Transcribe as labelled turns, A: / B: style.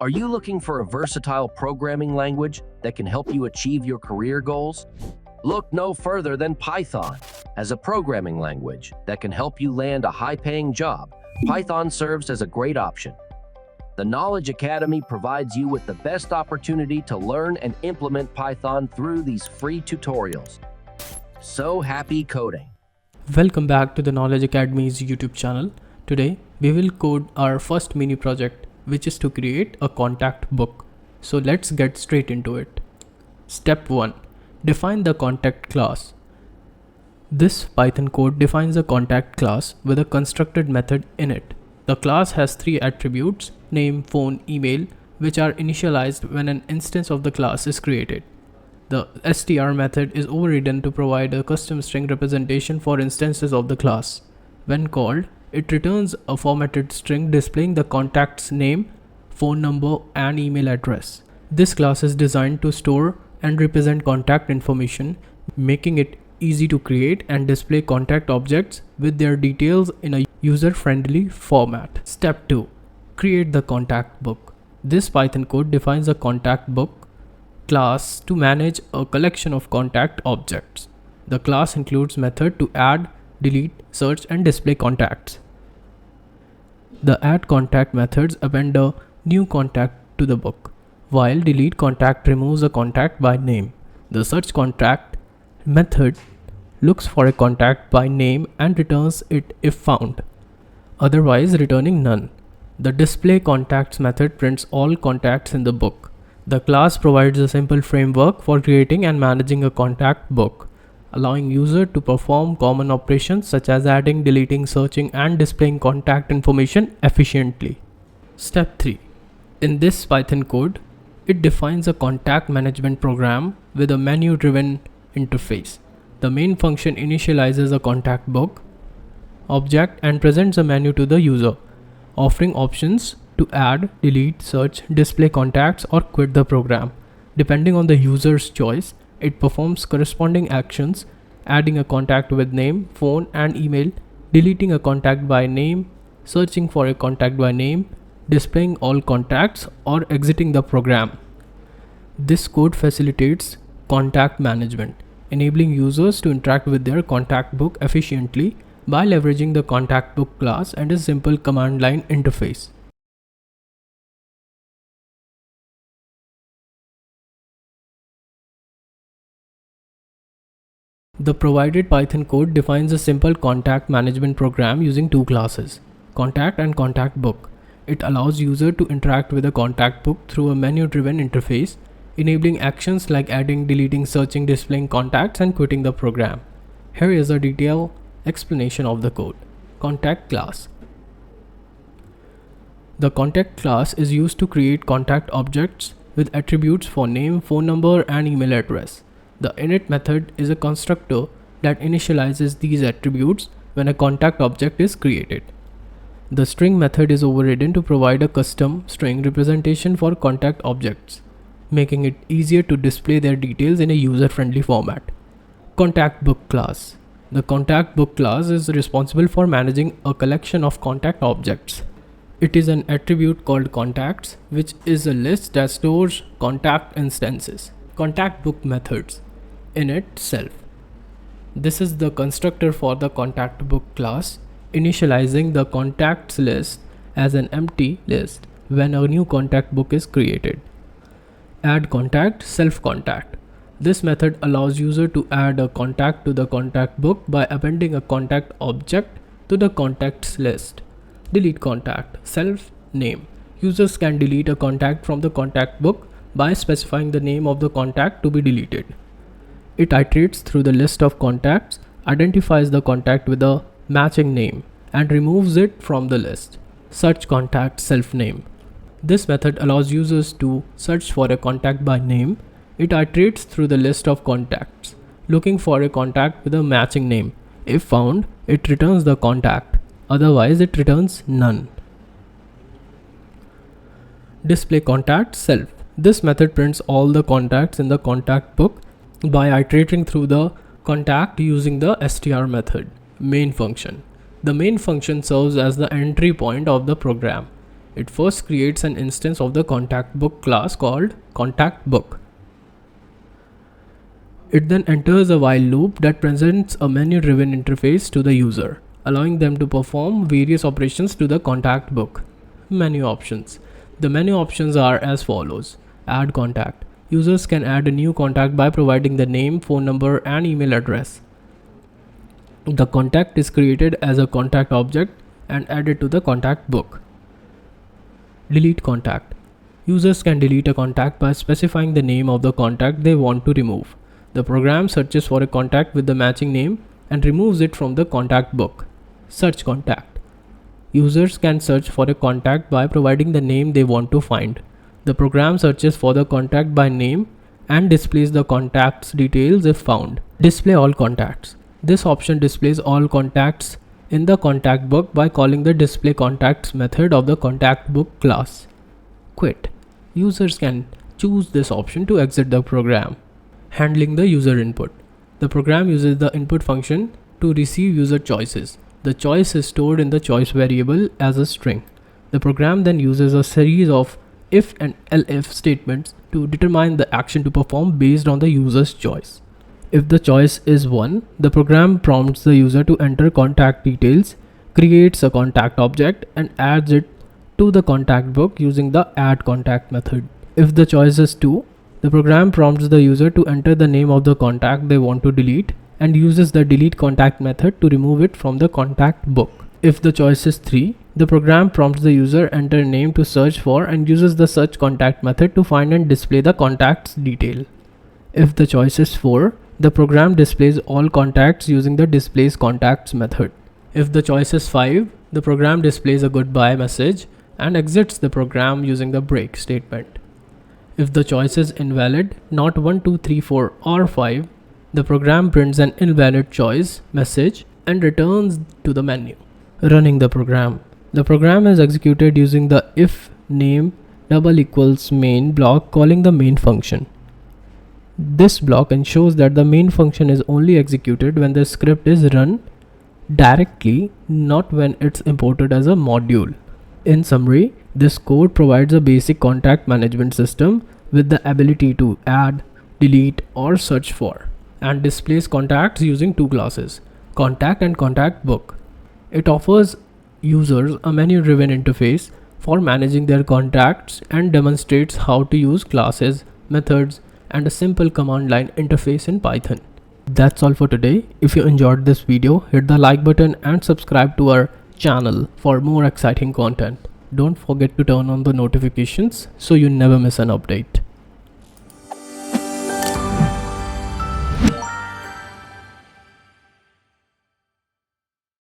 A: Are you looking for a versatile programming language that can help you achieve your career goals? Look no further than Python. As a programming language that can help you land a high-paying job, Python serves as a great option. The Knowledge Academy provides you with the best opportunity to learn and implement Python through these free tutorials. So happy coding!
B: Welcome back to the Knowledge Academy's YouTube channel. Today we will code our first mini project, which is to create a contact book. So let's get straight into it. Step 1. Define the contact class. This Python code defines a contact class with a constructed method in it. The class has three attributes: name, phone, email, which are initialized when an instance of the class is created. The str method is overridden to provide a custom string representation for instances of the class. When called, it returns a formatted string displaying the contact's name, phone number, and email address. This class is designed to store and represent contact information, making it easy to create and display contact objects with their details in a user-friendly format. Step 2. Create the contact book. This Python code defines a contact book class to manage a collection of contact objects. The class includes method to add, delete, search, and display contacts. The add contact methods append a new contact to the book, while delete contact removes a contact by name. The search contact method looks for a contact by name and returns it if found, otherwise returning none. The display contacts method prints all contacts in the book. The class provides a simple framework for creating and managing a contact book, allowing user to perform common operations such as adding, deleting, searching, and displaying contact information efficiently. Step 3. In this Python code, it defines a contact management program with a menu-driven interface. The main function initializes a contact book object and presents a menu to the user, offering options to add, delete, search, display contacts, or quit the program. Depending on the user's choice, it performs corresponding actions: adding a contact with name, phone, and email, deleting a contact by name, searching for a contact by name, displaying all contacts, or exiting the program. This code facilitates contact management, enabling users to interact with their contact book efficiently by leveraging the contact book class and a simple command line interface. The provided Python code defines a simple contact management program using two classes, contact and contact book. It allows user to interact with a contact book through a menu-driven interface, enabling actions like adding, deleting, searching, displaying contacts, and quitting the program. Here is a detailed explanation of the code. Contact class. The contact class is used to create contact objects with attributes for name, phone number, and email address. The init method is a constructor that initializes these attributes when a contact object is created. The string method is overridden to provide a custom string representation for contact objects, making it easier to display their details in a user-friendly format. Contact book class. The contact book class is responsible for managing a collection of contact objects. It is an attribute called contacts, which is a list that stores contact instances. Contact book methods. Init self. This is the constructor for the contact book class, initializing the contacts list as an empty list when a new contact book is created. Add contact self contact. This method allows user to add a contact to the contact book by appending a contact object to the contacts list. Delete contact self name. Users can delete a contact from the contact book by specifying the name of the contact to be deleted. It iterates through the list of contacts, identifies the contact with a matching name, and removes it from the list. Search contact self name. This method allows users to search for a contact by name. It iterates through the list of contacts, looking for a contact with a matching name. If found, it returns the contact, otherwise it returns none. Display contact self. This method prints all the contacts in the contact book by iterating through the contact using the str method. Main function. The main function serves as the entry point of the program. It first creates an instance of the contact book class called contact book. It then enters a while loop that presents a menu-driven interface to the user, allowing them to perform various operations to the contact book. Menu options. The menu options are as follows. Add contact. Users can add a new contact by providing the name, phone number, and email address. The contact is created as a contact object and added to the contact book. Delete contact. Users can delete a contact by specifying the name of the contact they want to remove. The program searches for a contact with the matching name and removes it from the contact book. Search contact. Users can search for a contact by providing the name they want to find. The program searches for the contact by name and displays the contact's details if found. Display all contacts. This option displays all contacts in the contact book by calling the display contacts method of the contact book class. Quit. Users can choose this option to exit the program. Handling the user input. The program uses the input function to receive user choices. The choice is stored in the choice variable as a string. The program then uses a series of if and elif statements to determine the action to perform based on the user's choice. If the choice is 1, the program prompts the user to enter contact details, creates a contact object, and adds it to the contact book using the add contact method. If the choice is 2, the program prompts the user to enter the name of the contact they want to delete and uses the delete contact method to remove it from the contact book. If the choice is 3, the program prompts the user enter name to search for and uses the search contact method to find and display the contact's detail. If the choice is 4, the program displays all contacts using the displays contacts method. If the choice is 5, the program displays a goodbye message and exits the program using the break statement. If the choice is invalid, not 1, 2, 3, 4 or 5, the program prints an invalid choice message and returns to the menu. Running the program. The program is executed using the if name == main block calling the main function. This block ensures that the main function is only executed when the script is run directly, not when it's imported as a module. In summary, this code provides a basic contact management system with the ability to add, delete, or search for, and displays contacts using two classes, contact and contact book. It offers users a menu-driven interface for managing their contacts and demonstrates how to use classes, methods, and a simple command line interface in Python. That's all for today. If you enjoyed this video, hit the like button and subscribe to our channel for more exciting content. Don't forget to turn on the notifications so you never miss an update.